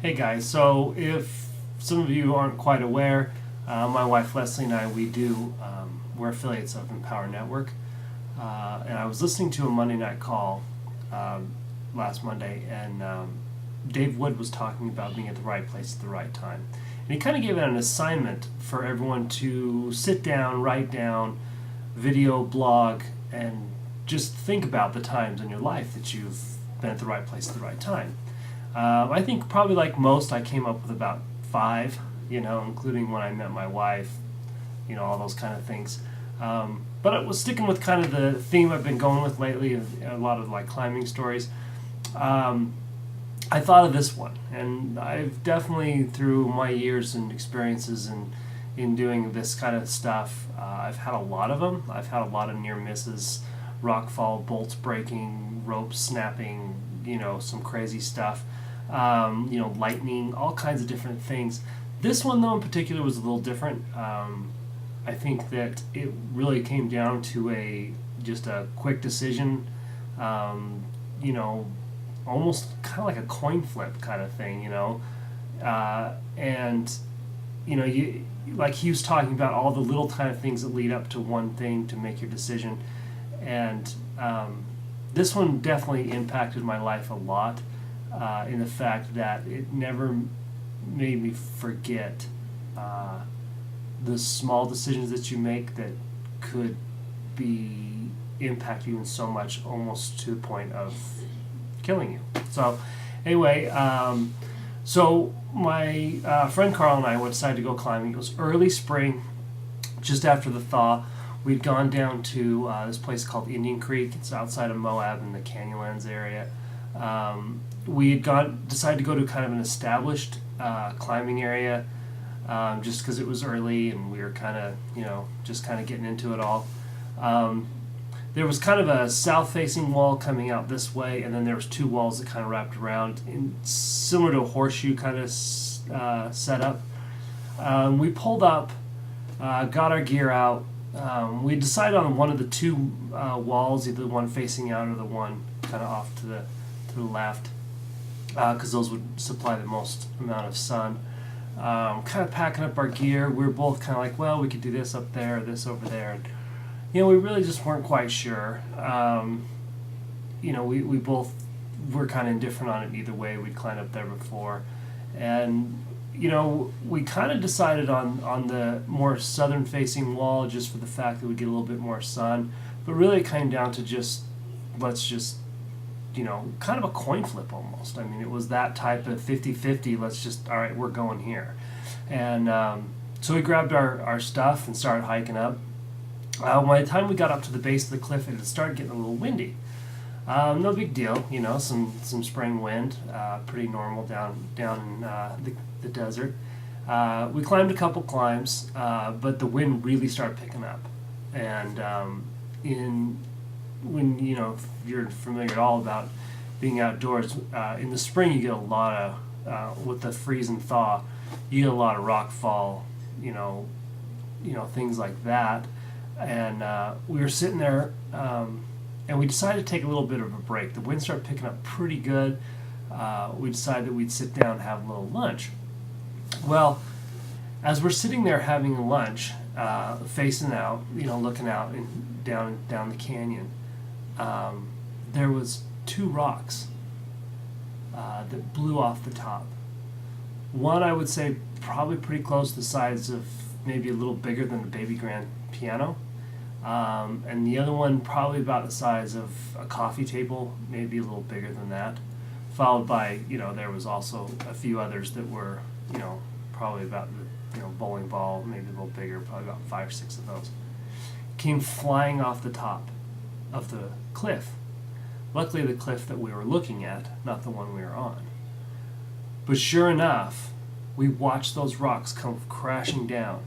Hey guys, so if some of you aren't quite aware, my wife Leslie and I, we're affiliates of Empower Network. And I was listening to a Monday night call last Monday, and Dave Wood was talking about being at the right place at the right time. And he kind of gave out an assignment for everyone to sit down, write down, video, blog, and just think about the times in your life that you've been at the right place at the right time. I think probably like most, I came up with about five, including when I met my wife, all those kind of things. But I was sticking with kind of the theme I've been going with lately, of a lot of like climbing stories. Um, I thought of this one, and I've definitely, through my years and experiences in doing this kind of stuff, I've had a lot of them. I've had a lot of near misses, rock fall, bolts breaking, ropes snapping, some crazy stuff, lightning, all kinds of different things. This one, though, in particular, was a little different. I think that it really came down to just a quick decision. Um, you know, Almost kind of like a coin flip kind of thing. And you like he was talking about all the little kind of things that lead up to one thing to make your decision, and this one definitely impacted my life a lot, in the fact that it never made me forget uh, the small decisions that you make that could be impact you in so much, almost to the point of killing you. So, anyway, so my friend Carl and I decided to go climbing. It was early spring, just after the thaw. We'd gone down to this place called Indian Creek. It's outside of Moab in the Canyonlands area. We had decided to go to kind of an established climbing area, just because it was early and we were kind of, just kind of getting into it all. There was kind of a south-facing wall coming out this way, and then there was two walls that kind of wrapped around, similar to a horseshoe kind of setup. We pulled up, got our gear out. We decided on one of the two walls, either the one facing out or the one kind of off to the left, because those would supply the most amount of sun. Kind of packing up our gear. We were both kind of like, well, we could do this up there, this over there. And, we really just weren't quite sure. We both were kind of indifferent on it either way. We'd climbed up there before. And, we kind of decided on the more southern facing wall just for the fact that we'd get a little bit more sun. But really it came down to let's just, kind of a coin flip almost. I mean, it was that type of 50-50, all right, we're going here. And so we grabbed our stuff and started hiking up. By the time we got up to the base of the cliff, it had started getting a little windy. No big deal, some spring wind, pretty normal down in the desert. We climbed a couple climbs, but the wind really started picking up. And if you're familiar at all about being outdoors, in the spring you get a lot of, with the freeze and thaw, you get a lot of rock fall, things like that. And we were sitting there, and we decided to take a little bit of a break. The wind started picking up pretty good. We decided that we'd sit down and have a little lunch. Well, as we're sitting there having a lunch, facing out, looking out and down the canyon, there was two rocks that blew off the top. One, I would say, probably pretty close to the size of, maybe a little bigger than a baby grand piano. And the other one probably about the size of a coffee table, maybe a little bigger than that. Followed by, there was also a few others that were, probably about, bowling ball, maybe a little bigger, probably about 5 or 6 of those. Came flying off the top of the cliff. Luckily, the cliff that we were looking at, not the one we were on. But sure enough, we watched those rocks come crashing down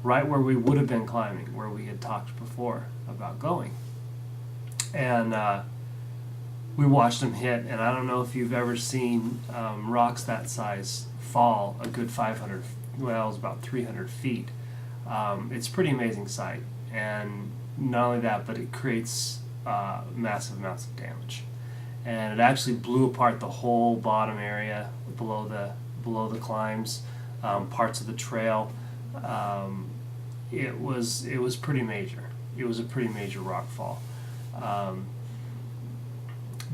right where we would have been climbing, where we had talked before about going. And we watched them hit, and I don't know if you've ever seen rocks that size fall a good 500, well, it was about 300 feet. It's a pretty amazing sight. And not only that, but it creates massive amounts of damage. And it actually blew apart the whole bottom area below the climbs, parts of the trail. It was pretty major. It was a pretty major rock fall.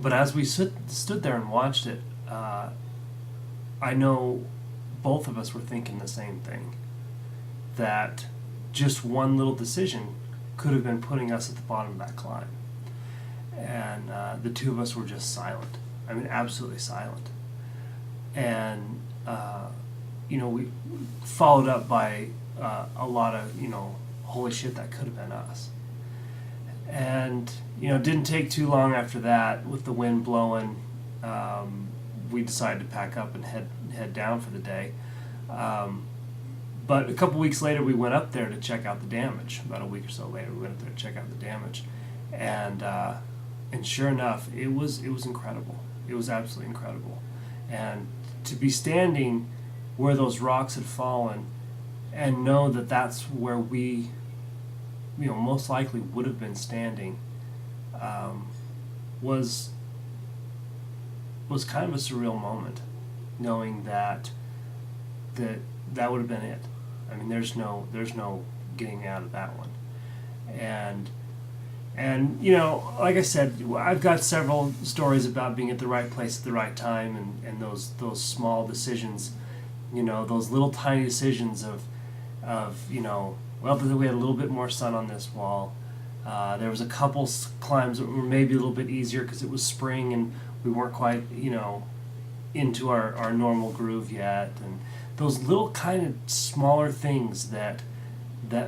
But as we stood there and watched it, I know both of us were thinking the same thing, that just one little decision could have been putting us at the bottom of that climb. And the two of us were just silent. I mean, absolutely silent. And, we followed up by a lot of, holy shit, that could have been us. And, it didn't take too long after that, with the wind blowing, we decided to pack up and head down for the day. But a couple weeks later, we went up there to check out the damage. About a week or so later, we went up there to check out the damage. And sure enough, it was incredible. It was absolutely incredible. And to be standing where those rocks had fallen and know that that's where we, most likely would have been standing, was kind of a surreal moment, knowing that would have been it. I mean, there's no getting out of that one. And like I said, I've got several stories about being at the right place at the right time, and those small decisions, those little tiny decisions of well, we had a little bit more sun on this wall. There was a couple climbs that were maybe a little bit easier because it was spring and we weren't quite, into our normal groove yet. And those little kind of smaller things that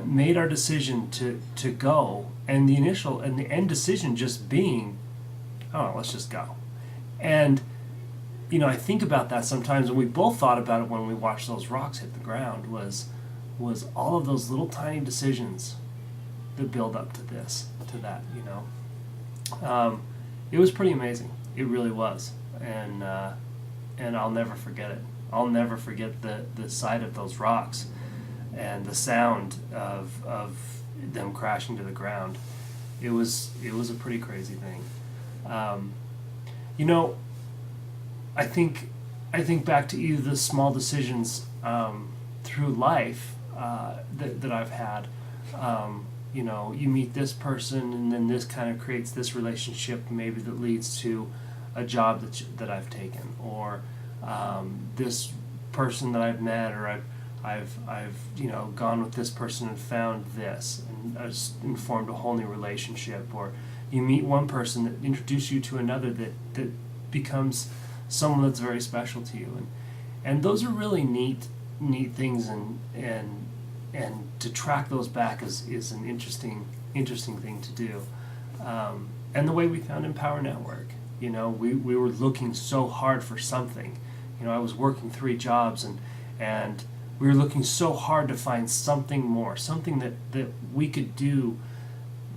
made our decision to go, and the end decision just being, oh, let's just go. And I think about that sometimes, and we both thought about it when we watched those rocks hit the ground, was all of those little tiny decisions that build up to that. It was pretty amazing. It really was. And I'll never forget it. I'll never forget the sight of those rocks and the sound of them crashing to the ground. It was a pretty crazy thing. I think back to either the small decisions through life that I've had. You meet this person, and then this kind of creates this relationship, maybe that leads to a job that I've taken, or this person that I've met, or I've gone with this person and found this, and formed a whole new relationship. Or you meet one person that introduces you to another that becomes someone that's very special to you, and those are really neat things, and to track those back is an interesting thing to do. And the way we found Empower Network, we were looking so hard for something. I was working 3 jobs, and we were looking so hard to find something more, something that we could do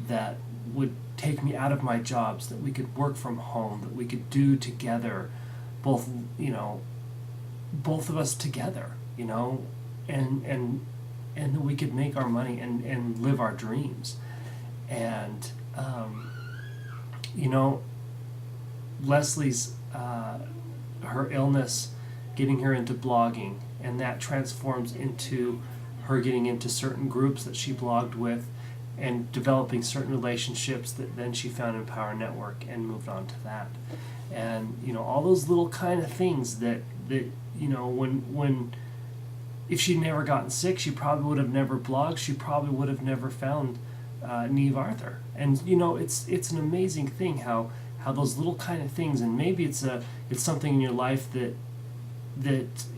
that would take me out of my jobs, that we could work from home, that we could do together, both of us together, and that we could make our money and live our dreams. And Leslie's her illness getting her into blogging, and that transforms into her getting into certain groups that she blogged with and developing certain relationships that then she found Empower Network and moved on to that. And all those little kind of things that when if she'd never gotten sick, she probably would have never blogged, she probably would have never found Niamh Arthur. And it's an amazing thing how those little kind of things, and maybe it's something in your life that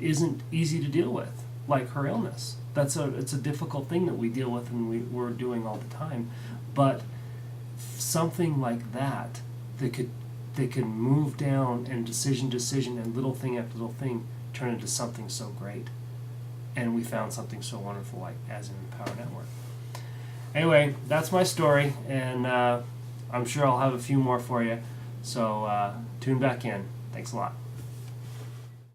isn't easy to deal with, like her illness. It's a difficult thing that we deal with, and we're doing all the time. But something like that could move down, and decision and little thing after little thing turn into something so great. And we found something so wonderful like as an Empower Network. Anyway, that's my story, and I'm sure I'll have a few more for you. So tune back in. Thanks a lot.